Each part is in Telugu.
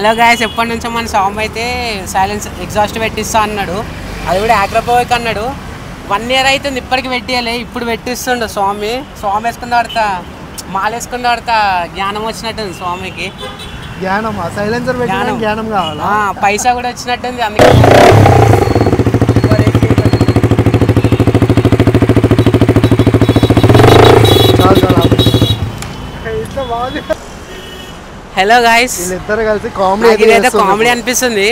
హలో గాయస్, ఎప్పటి నుంచో మన సాంగ్ అయితే సైలెన్స్ ఎగ్జాస్ట్ పెట్టిస్తా అన్నాడు. అది కూడా ఆగ్రపోయిక్ అన్నాడు. 1 year అవుతుంది ఇప్పటికి పెట్టియాలి. ఇప్పుడు పెట్టిస్తుండు స్వామి. స్వామి వేసుకున్న తర్వాత మాల వేసుకున్న తర్వాత జ్ఞానం వచ్చినట్టుంది స్వామికి. జ్ఞానం సైలెన్సర్ పెట్టిన జ్ఞానం కావాలా? పైసా కూడా వచ్చినట్టుంది. అందుకే హలో గాయస్, వీళ్ళిద్దరు కలిసి కామెడీ కామెడీ అనిపిస్తుంది.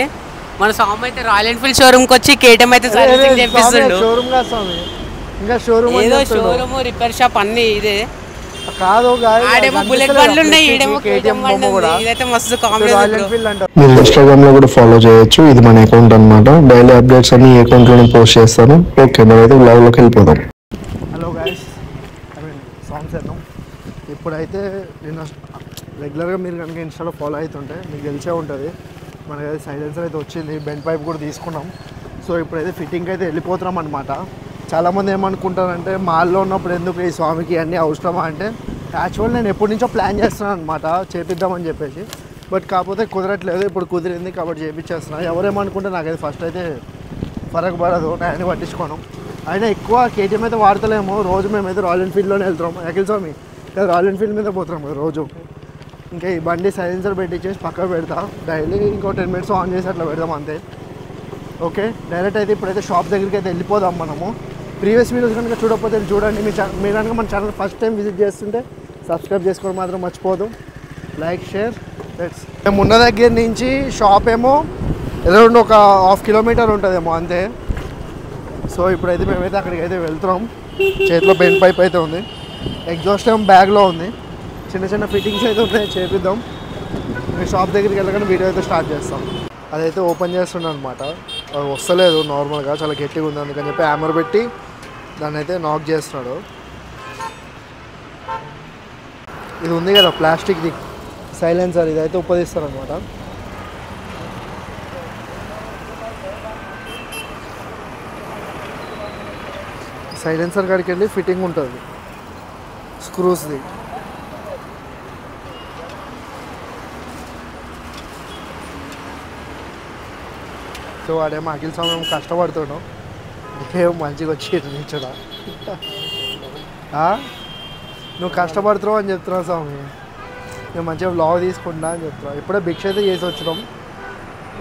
మన సాంగ్ అయితే రాయల్ ఎన్ఫీల్డ్ షోరూమ్కి వచ్చి కేటీఎం అయితే సర్వీసింగ్ చేపిస్తుండు. షోరూమ్ కాదు స్వామి, ఇంకా షోరూమ్ ఏదో షోరూమ్ రిపేర్ షాప్ అన్ని ఇదే కాదు. ఆడేమో బుల్లెట్ బండ్లు ఉన్నాయి, ఈడేమో కేటీఎం బండి ఉంది. ఇదైతే మస్తు కామెడీ. మీరు ఇన్స్టాగ్రామ్ లో కూడా ఫాలో చేయొచ్చు. ఇది మన అకౌంట్ అన్నమాట. డైలీ అప్డేట్స్ అన్ని ఈ అకౌంట్ లోనే పోస్ట్ చేస్తాను. ఓకే, మనమైతే బ్లాగ్ లోకి వెళ్ళిపోదాం. హలో గాయస్, సాంగ్స్ చేద్దాం. ఇప్పుడైతే నేను రెగ్యులర్గా మీరు కనుక ఇన్స్టాలో ఫాలో అవుతుంటే మీకు తెలిసే ఉంటుంది. మనకైతే సైలెన్సర్ అయితే వచ్చింది, బెండ్ పైప్ కూడా తీసుకున్నాం. సో ఇప్పుడైతే ఫిట్టింగ్ అయితే వెళ్ళిపోతున్నాం అనమాట. చాలామంది ఏమనుకుంటారంటే మాల్లో ఉన్నప్పుడు ఎందుకు ఈ స్వామికి అన్నీ అవసరమా అంటే, యాక్చువల్ నేను ఎప్పటి నుంచో ప్లాన్ చేస్తున్నాను అనమాట చేపిద్దామని చెప్పేసి. బట్ కాకపోతే కుదరట్లేదు. ఇప్పుడు కుదిరింది కాబట్టి చేపించేస్తున్నాను. ఎవరేమనుకుంటే నాకైతే ఫస్ట్ అయితే ఫరక్ పడదు, నేను పట్టించుకోను. అయినా ఎక్కువ కేటీఎం అయితే వాడతలేము. రోజు మేమైతే రాయల్ ఎన్ఫీల్డ్లోనే వెళ్తాం. అఖిల్ స్వామి కదా, రాయల్ ఎన్ఫీల్డ్ మీద పోతున్నాం కదా రోజు. ఇంకా ఈ బండి సైలెన్సర్ పెట్టించేసి పక్కకు పెడతా. డైలీ ఇంకో 10 minutes ఆన్ చేసి అట్లా పెడదాం అంతే. ఓకే, డైరెక్ట్ అయితే ఇప్పుడైతే షాప్ దగ్గరికి అయితే వెళ్ళిపోదాం మనము. ప్రీవియస్ వీడియోస్ కనుక చూడకపోతే చూడండి. మీరు కనుక మన ఛానల్ ఫస్ట్ టైం విజిట్ చేస్తుంటే సబ్స్క్రైబ్ చేసుకోవడం మాత్రం మర్చిపోదు. Like, share. మేము ఉన్న దగ్గర నుంచి షాప్ ఏమో అరౌండ్ ఒక 1/2 kilometer ఉంటుందేమో అంతే. సో ఇప్పుడైతే మేమైతే అక్కడికి అయితే వెళ్తున్నాం. చేతిలో బెండ్ పైప్ అయితే ఉంది, ఎగ్జాస్ట్ ఏమో బ్యాగ్లో ఉంది. చిన్న చిన్న ఫిట్టింగ్స్ అయితే ఉన్నాయి, చేపిద్దాం. మేము షాప్ దగ్గరికి వెళ్ళగానే వీడియో అయితే స్టార్ట్ చేస్తాం. అదైతే ఓపెన్ చేస్తున్నాను అనమాట. అది వస్తలేదు నార్మల్గా, చాలా గట్టిగా ఉంది. అందుకని చెప్పి హ్యామర్ పెట్టి దాన్ని అయితే నాక్ చేస్తున్నాడు. ఇది ఉంది కదా ప్లాస్టిక్ది సైలెన్సర్, ఇదైతే ఉపయోగిస్తారు అనమాట. సైలెన్సర్ కాడికి వెళ్ళి ఫిట్టింగ్ ఉంటుంది స్క్రూస్ది. సో వాడేమో అఖిల్ స్వామి కష్టపడుతున్నాం, ఏమో మంచిగా వచ్చి నిల్చోడా. నువ్వు కష్టపడుతున్నావు అని చెప్తున్నావు స్వామి, నేను మంచిగా వ్లాగ్ తీసుకుంటా అని చెప్తున్నావు. ఇప్పుడే భిక్ష అయితే చేసి వచ్చినాం.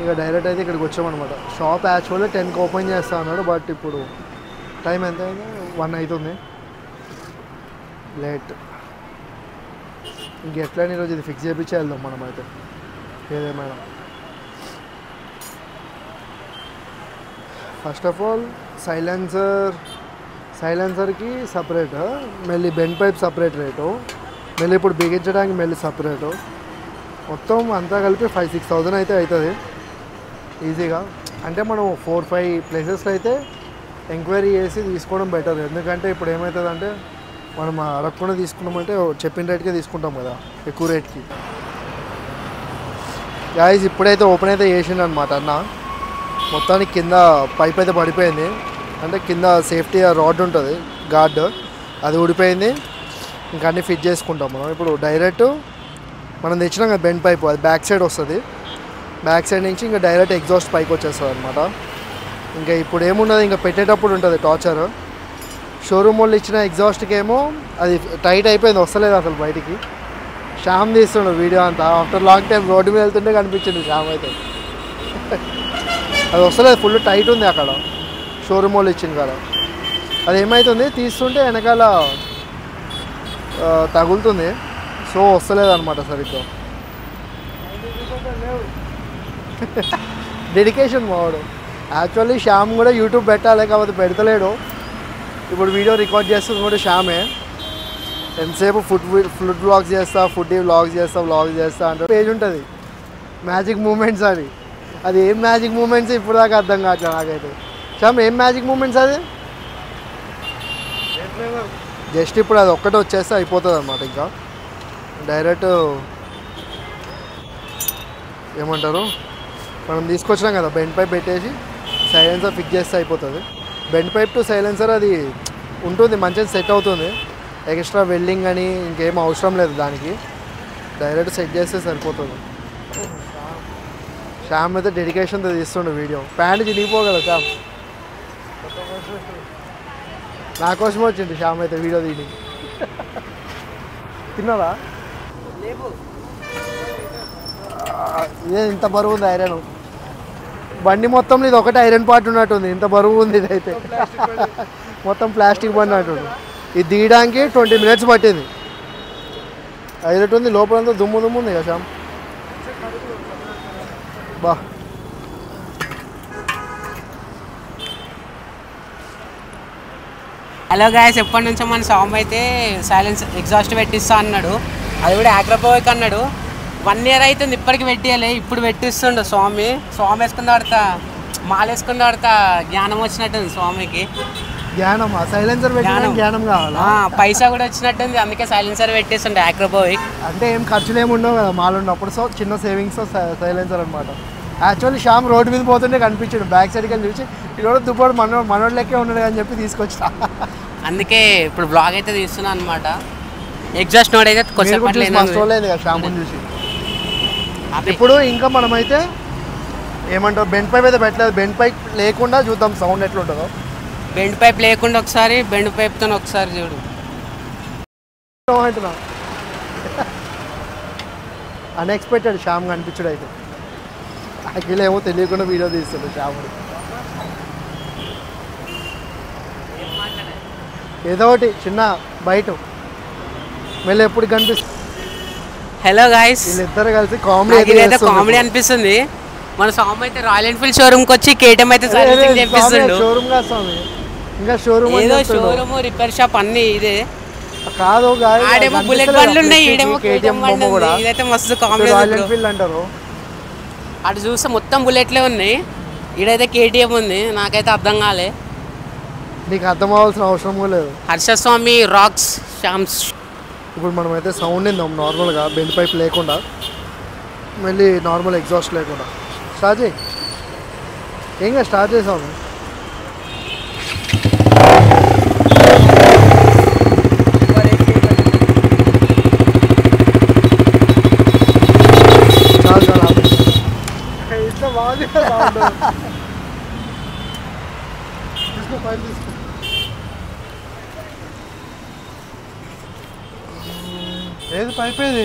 ఇక డైరెక్ట్ అయితే ఇక్కడికి వచ్చామన్నమాట. షాప్ యాక్చువల్గా 10కి ఓపెన్ చేస్తా అన్నాడు. బట్ ఇప్పుడు టైం ఎంత అయింది, 1 అవుతుంది. లేట్. ఇంకెట్లయినా ఈరోజు ఇది ఫిక్స్ చేయించి వెళ్దాం మనం అయితే. ఏదేమైనా ఫస్ట్ ఆఫ్ ఆల్ సైలెన్సర్కి సపరేట్, మళ్ళీ బెండ్ పైప్ సపరేట్ రేటు, మళ్ళీ ఇప్పుడు బిగించడానికి మళ్ళీ సపరేటు. మొత్తం అంతా కలిపి 5-6 thousand అయితే అవుతుంది ఈజీగా. అంటే మనం 4-5 ప్లేసెస్లో అయితే ఎంక్వైరీ చేసి తీసుకోవడం బెటర్. ఎందుకంటే ఇప్పుడు ఏమవుతుందంటే మనం అడగకుండా తీసుకున్నామంటే చెప్పిన రేట్కే తీసుకుంటాం కదా, ఎక్కువ రేట్కి. గాయ్స్ ఇప్పుడైతే ఓపెన్ అయితే చేసిండు అనమాట అన్న. మొత్తానికి కింద పైప్ అయితే పడిపోయింది. అంటే కింద సేఫ్టీ రాడ్ ఉంటుంది గార్డ్, అది ఊడిపోయింది. ఇంకా అన్నీ ఫిట్ చేసుకుంటాం మనం. ఇప్పుడు డైరెక్ట్ మనం తెచ్చినాం కదా బెండ్ పైప్, అది బ్యాక్ సైడ్ వస్తుంది. బ్యాక్ సైడ్ నుంచి ఇంకా డైరెక్ట్ ఎగ్జాస్ట్ పైకి వచ్చేస్తుంది అనమాట. ఇంకా ఇప్పుడు ఏమున్నది, ఇంకా పెట్టేటప్పుడు ఉంటుంది టార్చర్. షోరూమ్ వాళ్ళు ఇచ్చిన ఎగ్జాస్ట్కి ఏమో అది టైట్ అయిపోయింది, వస్తలేదు అసలు బయటికి. శ్యామ్ తీస్తున్నాడు వీడియో అంతా. ఆఫ్టర్ లాంగ్ టైం రోడ్డు మీద వెళ్తుంటే కనిపించింది శ్యామ్ అయితే. అది వస్తలేదు, ఫుల్ టైట్ ఉంది అక్కడ షోరూమ్ వాళ్ళు ఇచ్చింది కదా. అది ఏమవుతుంది, తీస్తుంటే వెనకాల తగులుతుంది. సో వస్తలేదు అనమాట సరిగ్గా. డెడికేషన్ మావాడు. యాక్చువల్లీ శ్యామ్ కూడా యూట్యూబ్ పెట్టాలి, కాకపోతే పెడతలేడు. ఇప్పుడు వీడియో రికార్డ్ చేస్తుంది కూడా శ్యామే. ఎంతసేపు ఫుడ్ వ్లాగ్స్ చేస్తా, ఫుడ్ వ్లాగ్స్ చేస్తా అంటే పేజ్ ఉంటుంది మ్యాజిక్ మూమెంట్స్ అని. అది ఏం మ్యాజిక్ మూమెంట్స్ ఇప్పుడు దాకా అర్థం కావట్లేదు నాకైతే. శ్యామ్ ఏం మ్యాజిక్ మూమెంట్స్ అది? జస్ట్ ఇప్పుడు అది ఒక్కటే వచ్చేస్తే అయిపోతుంది అనమాట. ఇంకా డైరెక్ట్ ఏమంటారు, మనం తీసుకొచ్చినాం కదా బెండ్ పైప్ పెట్టేసి సైలెన్సర్ ఫిక్స్ చేస్తే అయిపోతుంది. బెండ్ పైప్ టు సైలెన్సర్ అది ఉంటుంది, మంచిగా సెట్ అవుతుంది. ఎక్స్ట్రా వెల్డింగ్ అని ఇంకేం అవసరం లేదు దానికి. డైరెక్ట్ సెట్ చేస్తే సరిపోతుంది. శ్యామ్ అయితే డెడికేషన్తో తీస్తుండే వీడియో. ప్యాంట్ చినిగిపోగలదు శ్యామ్. నా కోసం వచ్చింది శ్యామ్ అయితే వీడియో తీయని. తిన్నారా? ఇదే ఇంత బరువు ఉంది ఐరన్. బండి మొత్తం ఇది ఒకటే ఐరన్ పార్ట్ ఉన్నట్టుంది, ఇంత బరువు ఉంది ఇదైతే. మొత్తం ప్లాస్టిక్ బండి అంటుంది. ఇది తీయడానికి 20 minutes పట్టింది. హైలైట్ ఉంది, లోపలంతా దుమ్ము దుమ్ము ఉంది కదా శ్యామ్. బా హలో గాయస్, ఎప్పటి నుంచో మన సాంగ్ అయితే సైలెన్స్ ఎగ్జాస్ట్ పెట్టిస్తా అన్నాడు. అది కూడా ఆగ్రపోయిక్ అన్నాడు. 1 year అవుతుంది ఇప్పటికి పెట్టియాలి. ఇప్పుడు పెట్టిస్తుండు స్వామి. స్వామి వేసుకున్న ఆడతా, మాల వేసుకున్న ఆడతా జ్ఞానం వచ్చినట్టుంది స్వామికి. జ్ఞానం సైలెన్సర్ పెట్టిన జ్ఞానం కావాలా? పైసా కూడా వచ్చినట్టుంది, అందుకే సైలెన్సర్ పెట్టేస్తుండే ఆగ్రపోయిక్. అంటే ఏం ఖర్చులు ఏమి ఉండవు కదా మాల్ ఉన్నప్పుడు. సో చిన్న సేవింగ్స్ సైలెన్సర్ అనమాట. యాక్చువల్లీ శ్యామ్ రోడ్డు మీద పోతుంటే కనిపించాడు, బ్యాక్ సైడ్కి వెళ్ళి చూసి ఈరోజు దుబ్బడు మనోడు లెక్కే ఉన్నాడు అని చెప్పి తీసుకొచ్చా. అందుకే ఇప్పుడు బ్లాగ్ అయితే తీస్తున్నా అనమాట. ఎగ్జాస్ట్ నోడ్ అయితే కొంచెం లేదు కదా శ్యామ్ చూసి. ఇప్పుడు ఇంకా మనమైతే ఏమంటారు, బెండ్ పైప్ అయితే పెట్టలేదు. బెండ్ పైప్ లేకుండా చూద్దాం సౌండ్ ఎట్లుంటుందో. బెండ్ పైప్ లేకుండా ఒకసారి, బెండ్ పైప్తో ఒకసారి చూడు. అన్ఎక్స్పెక్టెడ్ శ్యామ్ కనిపించడు అయితే. అఖిల్ ఏమో తెలియకుండా వీడియో తీస్తాడు శ్యాముడు. ఏదో ఒకటి చిన్న బయట మళ్ళీ ఎప్పుడు కనిపిస్తుంది. హలో గాయస్, వీళ్ళిద్దరు కలిసి కామెడీ కామెడీ అనిపిస్తుంది. మన స్వామి అయితే రాయల్ ఎన్ఫీల్డ్ షోరూమ్కి వచ్చి కేటీఎం అయితే సర్వీసింగ్ చేపిస్తుండు. షోరూమ్ కాదు స్వామి, ఇంకా షోరూమ్ ఏదో షోరూమ్ రిపేర్ షాప్ అన్ని ఇదే కాదు. ఆడేమో బుల్లెట్ బండ్లు ఉన్నాయి, ఈడేమో కేటీఎం బండి ఉంది. ఇదైతే మస్తు కామెడీ. రాయల్ ఎన్ఫీల్డ్ అంటారు, అటు చూస్తే మొత్తం బుల్లెట్లే ఉన్నాయి. ఈడైతే కేటీఎం ఉంది. నాకైతే అర్థం కాలే. నీకు అర్థం అవ్వాల్సిన అవసరం కూడా లేదు. హర్షస్వామి రాక్స్ శ్యామ్స్. ఇప్పుడు మనమైతే సౌండ్ ఇందాం నార్మల్గా, బెండ్ పైప్ లేకుండా, మళ్ళీ నార్మల్ ఎగ్జాస్ట్ లేకుండా. స్టార్ట్ చేయి. ఏంగా స్టార్ట్ చేసాము. చాలా చాలా ఇట్లా బాగుంది. తీసుకో, ఫైల్ తీసుకో. ఏది పైప్ ఏది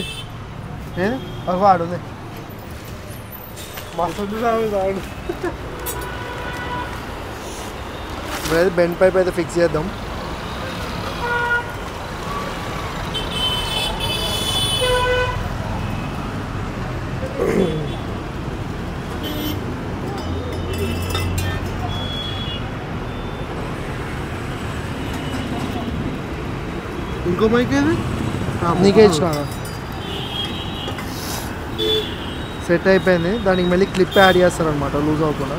ఏది ఒక వాడు ఉంది. మస్తుంది సాగు. ఇప్పుడు బెండ్ పైప్ అయితే ఫిక్స్ చేద్దాం. ఇంకో మైక్ ఏది నీకే ఇచ్చిన. సెట్ అయిపోయింది. దానికి మళ్ళీ క్లిప్ యాడ్ చేస్తారనమాట లూజ్ అవ్వకుండా.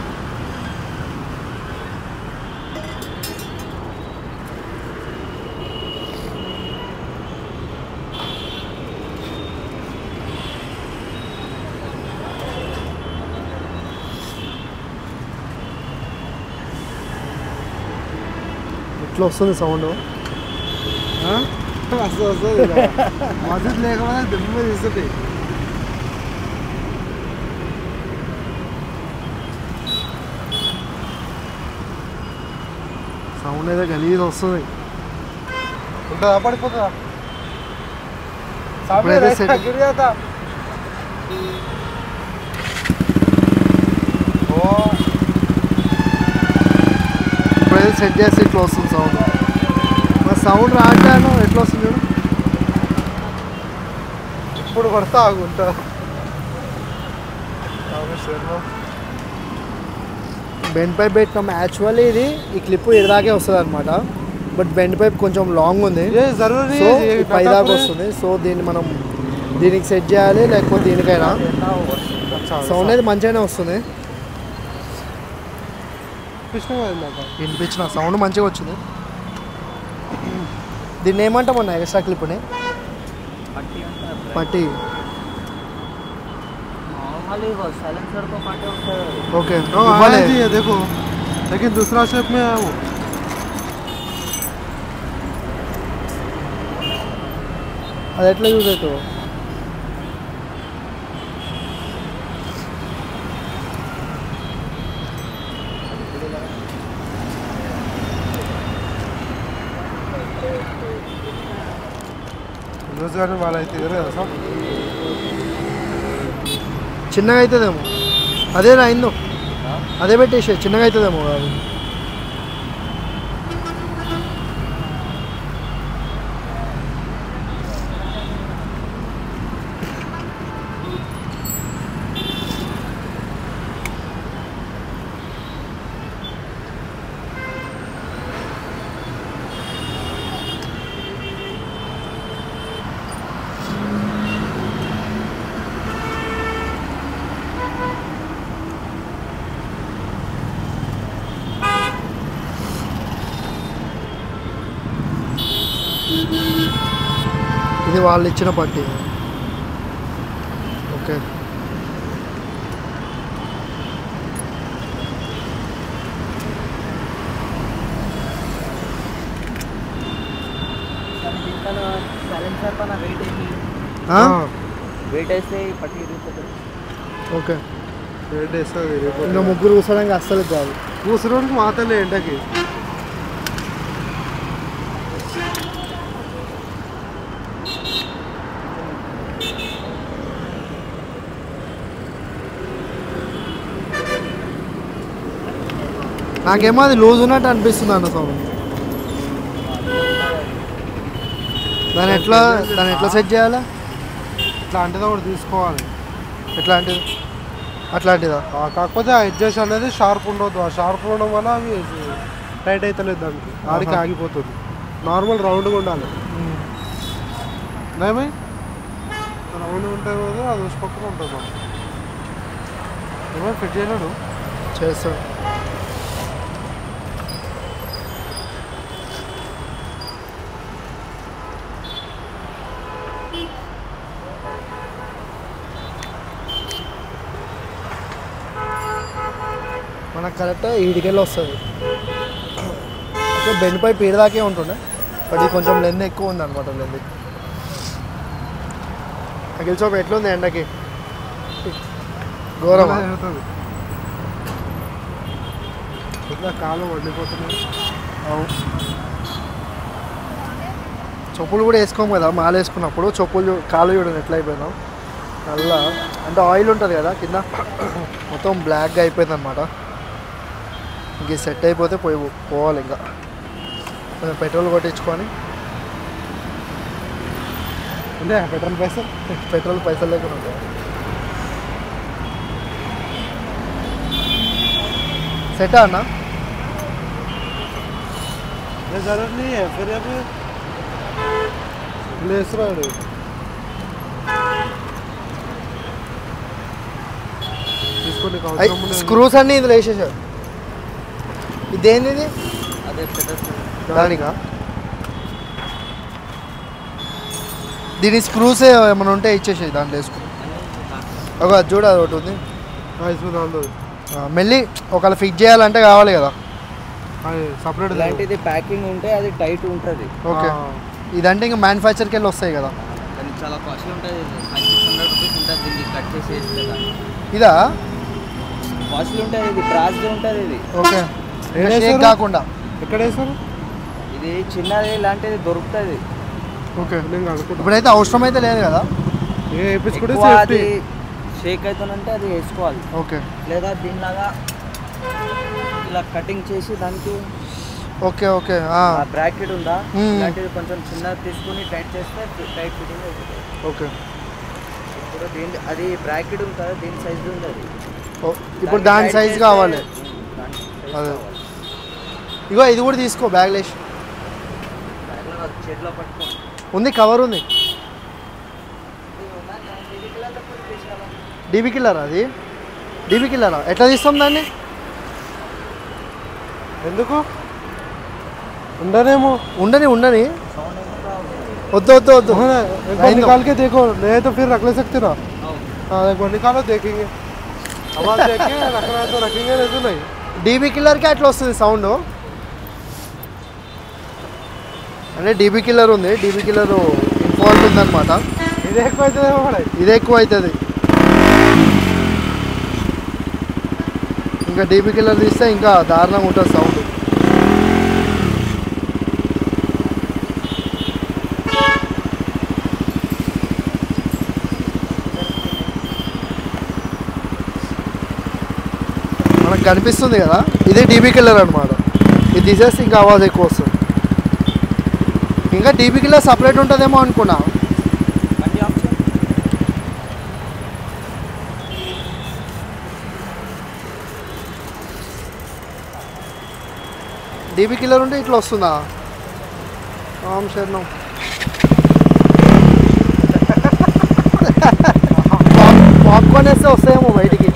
ఇట్లా వస్తుంది సౌండ్. వస్తుంది మద్దతు లేకపోతే దిమ్మ తీస్తుంది. సౌండ్ అయితే గలీజ్ వస్తుంది. ఉంటుందా పడిపోతుందా? ఇప్పుడైతే సెట్ చేస్తే ఇట్లా వస్తుంది సౌండ్. మరి సౌండ్ రావట్లేను ఎట్లా వస్తుంది చూడు. ఇప్పుడు పడతా ఆగుంటా. బెండ్ పైప్ పెట్టినాం. యాక్చువల్లీ ఇది ఈ క్లిప్ ఇలాగే వస్తుంది అనమాట. బట్ బెండ్ పైప్ కొంచెం లాంగ్ ఉంది, సో పైదాకా వస్తుంది. సో దీన్ని మనం దీనికి సెట్ చేయాలి, లేకపోతే దీనికైనా. సౌండ్ అయితే మంచిగానే వస్తుంది. వినిపించిన సౌండ్ మంచిగా వచ్చింది. దీన్ని ఏమంటామన్నా ఎక్స్ట్రా క్లిప్ని? పట్టి. ओके आया जी ये देखो, लेकिन दूसरा शेप में है वो. అది ఎట్లా యూజ్ అవుతుందో ఈరోజు కానీ వాళ్ళు అయితే కదా సార్ చిన్నగా అవుతుందేమో అదే అయిందో అదే పెట్టేసే చిన్నగా అవుతుందేమో అది ఇది వాళ్ళు ఇచ్చిన పట్టి ఓకే వెయిట్ వేస్తే పట్టి ఓకే రేట్ వేస్తుంది ఇంకా ముగ్గురు కూర్చోడానికి అస్సలు కాదు కూర్చోడానికి మాత్రమే ఎండకి నాకేమో అది లూజ్ ఉన్నట్టు అనిపిస్తుంది అన్న స్వామి దాన్ని ఎట్లా సెట్ చేయాలా ఇట్లాంటిది ఒకటి తీసుకోవాలి ఎట్లాంటిది అట్లాంటిదా కాకపోతే ఆ ఎడ్జెస్ అనేది షార్ప్ ఉండవద్దు ఆ షార్ప్ ఉండడం వల్ల అవి టైట్ అవుతలేదు దానికి ఆడికి ఆగిపోతుంది నార్మల్ రౌండ్గా ఉండాలి ఏమై రౌండ్ ఉంటే కదా అది పక్కన ఉంటుంది ఏమో ఫిట్ చేయలేడు చేస్తాడు మనకు కరెక్ట్ ఈడికెళ్ళి వస్తుంది అంటే బెండ్ పై పీడదాకే ఉంటుండే బట్ ఇది కొంచెం లెంత్ ఎక్కువ ఉంది అనమాట లెంత్ అఖిల్ చోప్ ఎట్లుంది ఎండకి ఘోరం అవుతుంది ఇట్లా కాలు వండిపోతున్నాయి చెప్పులు కూడా వేసుకోము కదా మాల వేసుకున్నప్పుడు చెప్పులు కాలు చూడండి ఎట్లా అయిపోయినాం నల్ల అంటే ఆయిల్ ఉంటుంది కదా కింద మొత్తం బ్లాక్గా అయిపోయింది అనమాట ఇంక సెట్ అయిపోతే పోవాలి ఇంకా కొంచెం పెట్రోల్ కొట్టించుకొని అంటే పెట్రోల్ పైసలు లేకుండా ఉంటాయి సెట్ అన్న जरूरत नहीं है फिर अब लेसराడు తీసుకొని స్క్రూస్ అన్నీ ఇందులో వేసేసారు ఇదేంది ఇది అదే దానికా దీని స్క్రూస్ ఏమైనా ఉంటే ఇచ్చేసేది దాంట్లో వేసుకుని ఒక చూడ ఒకటి ఉంది మెల్లి ఒకవేళ ఫిట్ చేయాలంటే కావాలి కదా సపరేట్ ఇలాంటిది ప్యాకింగ్ ఉంటే అది టైట్ ఉంటుంది. ఓకే ఇదంటే ఇంకా మ్యానుఫ్యాక్చర్కి వెళ్ళి వస్తాయి కదా కానీ చాలా కాస్ట్లీ ఉంటుంది. 500-600 రూపీస్ ఉంటుంది దీన్ని కట్ చేసి వేస్తే ఇదా కాస్ట్లీ ఉంటుంది. ఇది బ్రాస్ది ఉంటుంది. ఇది ఓకే షేక్ కాకుండా ఎక్కడ వేస్తారు ఇది చిన్నది ఇలాంటిది దొరుకుతుంది. ఓకే ఇప్పుడైతే అవసరం అయితే లేదు కదా అది షేక్ అవుతుందంటే అది వేసుకోవాలి. ఓకే లేదా దీనిలాగా ఇలా కటింగ్ చేసి దానికి ఓకే ఓకే బ్రాకెట్ ఉందా ఇలాంటిది కొంచెం చిన్నది తీసుకుని టైట్ చేస్తే టైట్ ఫిట్టింగ్ అవుతుంది. ఓకే ఇప్పుడు దీని అది బ్రాకెట్ ఉంది కదా దీని సైజు ఉంది అది ఇప్పుడు దాని సైజ్ కావాలి. అదే ఇగో ఇది కూడా తీసుకో బ్యాగ్ లేసి చేతిలో పట్టుకో ఉంది కవర్ ఉంది డీబీ కిల్లర్ అది డీబీ కిల్లరా ఎట్లా తీస్తాం దాన్ని ఎందుకు ఉండనేమో ఉండని వద్దు వద్దు వద్దు निकाल के देखो नहीं तो फिर रख ले सकते ना एक बार निकालो देखेंगे आवाज देख के रखना है तो रखेंगे नहीं तो नहीं డీబీ కిల్లర్కి అట్లా వస్తుంది సౌండ్ అంటే డీబీ కిల్లర్ ఉంది డీబీ కిల్లర్ ఇన్ఫాల్ట్ ఉందన్నమాట ఇదే ఎక్కువ అవుతుంది ఇదే ఎక్కువ అవుతుంది ఇంకా డీబీ కిల్లర్ తీస్తే ఇంకా దారుణంగా ఉంటుంది సౌండ్ మీకు కనిపిస్తుంది కదా, ఇది డీబీ కిల్లర్ అనమాట. ఇది తీసేస్తే ఇంకా ఆవాజ్ ఎక్కువ వస్తుంది. ఇంకా డీబీ కిల్లర్ సపరేట్ ఉంటుందేమో అనుకున్నా. డీబీ కిల్లర్ ఉంటే ఇట్లా వస్తుందా? శరణం. పాప్కార్న్ వేస్తే వస్తాయేమో బయటికి.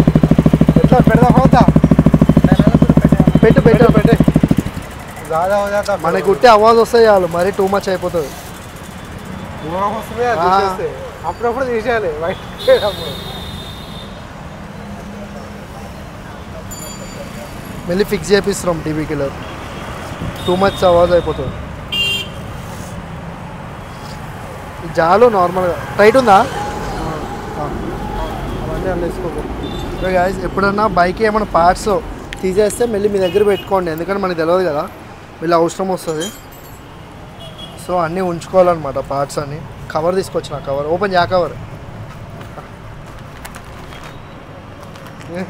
ఎట్లా పెడదా పోతా పెట్టు పెట్టు పెట్టే ज़्यादा हो जाता మనకి కుట్టే ఆవాజ్ వస్తాయి చాలు, మరీ టూ మచ్ అయిపోతుంది. దూరం వస్తుంది తీసేస్తే అప్పుడప్పుడు తీసేయాలి బయట. మళ్ళీ ఫిక్స్ చేపిస్తున్నాం డీబీ కిల్లర్, టూ మచ్ ఆవాజ్ అయిపోతుంది. జాలు నార్మల్గా టైట్ ఉందా? అవన్నీ అన్నేసుకోకు. గాయస్ ఎప్పుడన్నా బైక్ ఏమైనా పార్ట్స్ తీసేస్తే మళ్ళీ మీ దగ్గర పెట్టుకోండి, ఎందుకంటే మనకు తెలియదు కదా, మళ్ళీ అవసరం వస్తుంది. సో అన్నీ ఉంచుకోవాలన్నమాట పార్ట్స్ అన్నీ. కవర్ తీసుకొచ్చిన, కవర్ ఓపెన్ చే, కవర్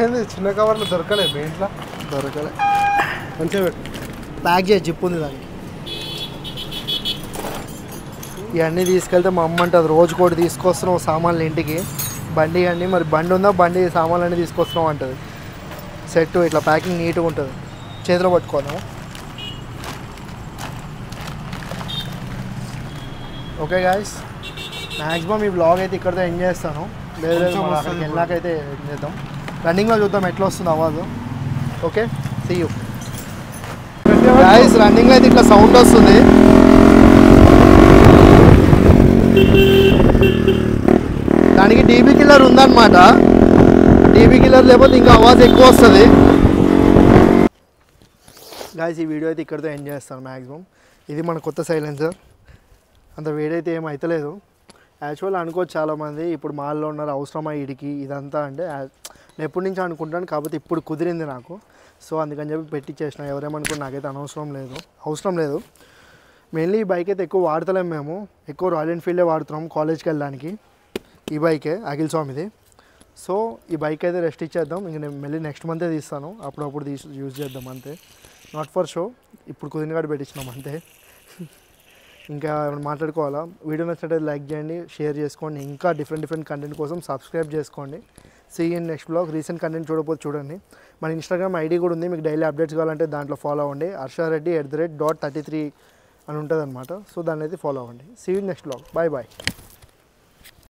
ఏంది చిన్న కవర్లు దొరకలే మీ ఇంట్లో? దొరకలే. మంచిగా పెట్టు. ప్యాక్ చేసి జిప్ ఉంది దానికి. ఇవన్నీ తీసుకెళ్తే మా అమ్మ అంటుంది రోజుకోటి తీసుకొస్తున్నావు సామాన్లు ఇంటికి, బండి అన్నీ మరి బండి ఉందా, బండి సామాన్లు అన్నీ తీసుకొస్తున్నావు అంటుంది. సెట్ ఇట్లా ప్యాకింగ్ నీట్గా ఉంటుంది, చేతిలో పట్టుకోదాము. ఓకే గాయస్, మ్యాక్సిమం ఈ బ్లాగ్ అయితే ఇక్కడితో ఎంజాయ్ చేస్తాను. లేదు లేదు మనం అక్కడికి వెళ్ళాకైతే ఏం చేద్దాం, రన్నింగ్లో చూద్దాం ఎట్లా వస్తుంది అవాజు. Okay, see you guys. రన్నింగ్లో అయితే ఇట్లా సౌండ్ వస్తుంది. దానికి డీబీ కిల్లర్ ఉందన్నమాట. డీబీ కిల్లర్ లేకపోతే ఇంకా ఆవాజ్ ఎక్కువ వస్తుంది. గాయస్ ఈ వీడియో అయితే ఇక్కడితో ఎంజాయ్ చేస్తాను మ్యాక్సిమం. ఇది మన కొత్త సైలెన్సర్, అంత వేడైతే ఏం అవుతలేదు. యాక్చువల్ అనుకోవచ్చు చాలామంది ఇప్పుడు మాల్లో ఉన్నారు, అవసరమా వీడికి ఇదంతా అంటే. నేను ఎప్పటి నుంచి అనుకుంటాను, కాకపోతే ఇప్పుడు కుదిరింది నాకు. సో అందుకని చెప్పి పెట్టించేసిన. ఎవరేమనుకుంటే నాకైతే అవసరం లేదు. మెయిన్లీ ఈ బైక్ అయితే ఎక్కువ వాడతలేము మేము, ఎక్కువ రాయల్ ఎన్ఫీల్డే వాడుతున్నాం కాలేజ్కి వెళ్ళడానికి. ఈ బైకే అఖిల్ స్వామిది. సో ఈ బైక్ అయితే రెస్ట్ ఇచ్చేద్దాం, ఇంక నేను మళ్ళీ నెక్స్ట్ మంతే తీస్తాను, అప్పుడప్పుడు యూజ్ చేద్దాం అంతే. నాట్ ఫర్ షో, ఇప్పుడు కుదిరిన కాడ పెట్టించినాం అంతే. ఇంకా మాట్లాడుకోవాలా. వీడియో నచ్చినట్లయితే లైక్ చేయండి, షేర్ చేసుకోండి. ఇంకా డిఫరెంట్ కంటెంట్ కోసం సబ్స్క్రైబ్ చేసుకోండి. See in next blog. Recent content చూడకపోతే చూడండి. మన ఇన్స్టాగ్రామ్ ఐడి కూడా ఉంది, మీకు డైలీ అప్డేట్స్ కావాలంటే దాంట్లో ఫాలో అవ్వండి. harshareddy@.33 అని ఉంటుంది అనమాట. సో దాన్ని అయితే ఫాలో అవ్వండి. See in next blog. Bye bye.